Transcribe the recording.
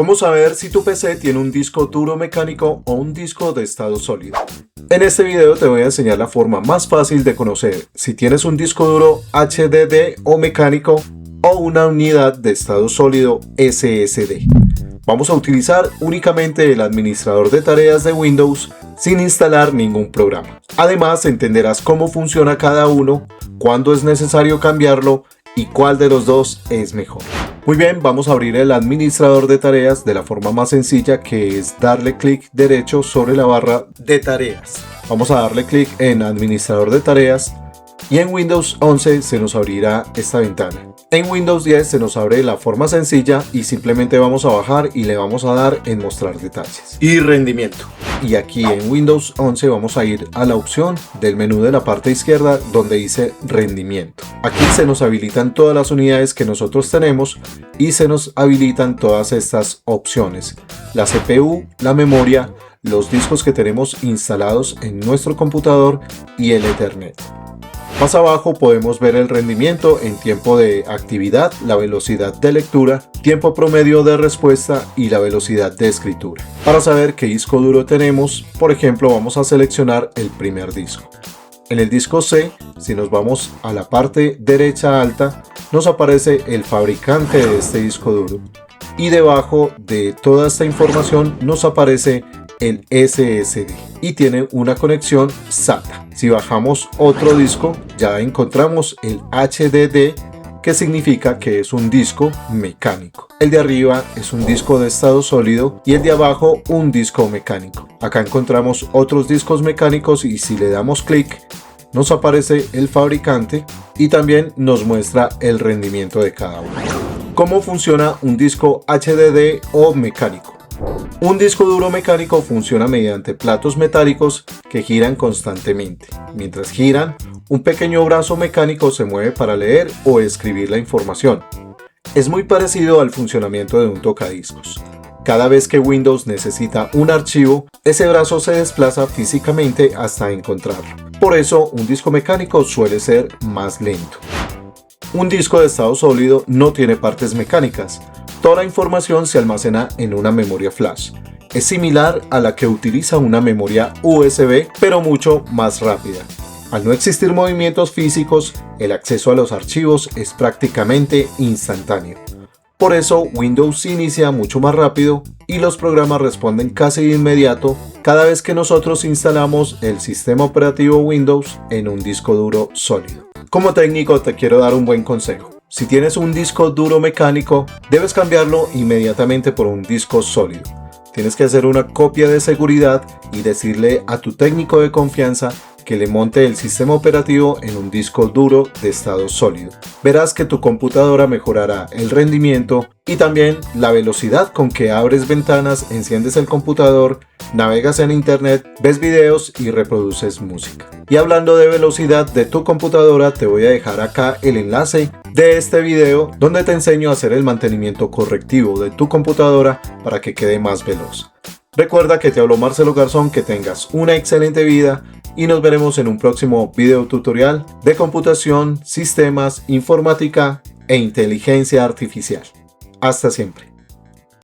¿Cómo saber si tu PC tiene un disco duro mecánico o un disco de estado sólido? En este video te voy a enseñar la forma más fácil de conocer si tienes un disco duro HDD o mecánico o una unidad de estado sólido SSD. Vamos a utilizar únicamente el administrador de tareas de Windows sin instalar ningún programa. Además, entenderás cómo funciona cada uno, cuándo es necesario cambiarlo y cuál de los dos es mejor. Muy bien, vamos a abrir el administrador de tareas de la forma más sencilla, que es darle clic derecho sobre la barra de tareas. Vamos a darle clic en administrador de tareas y en Windows 11 se nos abrirá esta ventana. En Windows 10 se nos abre la forma sencilla y simplemente vamos a bajar y le vamos a dar en mostrar detalles y rendimiento. Y aquí en Windows 11 vamos a ir a la opción del menú de la parte izquierda donde dice rendimiento. Aquí se nos habilitan todas las unidades que nosotros tenemos y se nos habilitan todas estas opciones: la CPU, la memoria, los discos que tenemos instalados en nuestro computador y el Ethernet. Más abajo podemos ver el rendimiento en tiempo de actividad, la velocidad de lectura, tiempo promedio de respuesta y la velocidad de escritura. Para saber qué disco duro tenemos, por ejemplo, vamos a seleccionar el primer disco. En el disco C, si nos vamos a la parte derecha alta, nos aparece el fabricante de este disco duro. Y debajo de toda esta información nos aparece el SSD y tiene una conexión SATA. Si bajamos otro disco, ya encontramos el HDD, que significa que es un disco mecánico. El de arriba es un disco de estado sólido y el de abajo un disco mecánico. Acá encontramos otros discos mecánicos y si le damos clic nos aparece el fabricante y también nos muestra el rendimiento de cada uno. ¿Cómo funciona un disco HDD o mecánico? Un disco duro mecánico funciona mediante platos metálicos que giran constantemente. Mientras giran, un pequeño brazo mecánico se mueve para leer o escribir la información. Es muy parecido al funcionamiento de un tocadiscos. Cada vez que Windows necesita un archivo, ese brazo se desplaza físicamente hasta encontrarlo. Por eso, un disco mecánico suele ser más lento. Un disco de estado sólido no tiene partes mecánicas. Toda la información se almacena en una memoria flash. Es similar a la que utiliza una memoria USB, pero mucho más rápida. Al no existir movimientos físicos, el acceso a los archivos es prácticamente instantáneo. Por eso, Windows inicia mucho más rápido y los programas responden casi de inmediato cada vez que nosotros instalamos el sistema operativo Windows en un disco duro sólido. Como técnico te quiero dar un buen consejo. Si tienes un disco duro mecánico, debes cambiarlo inmediatamente por un disco sólido. Tienes que hacer una copia de seguridad y decirle a tu técnico de confianza que le monte el sistema operativo en un disco duro de estado sólido. Verás que tu computadora mejorará el rendimiento y también la velocidad con que abres ventanas, enciendes el computador, navegas en internet, ves videos y reproduces música. Y hablando de velocidad de tu computadora, te voy a dejar acá el enlace de este video donde te enseño a hacer el mantenimiento correctivo de tu computadora para que quede más veloz. Recuerda que te habló Marcelo Garzón, que tengas una excelente vida y nos veremos en un próximo video tutorial de computación, sistemas, informática e inteligencia artificial. Hasta siempre.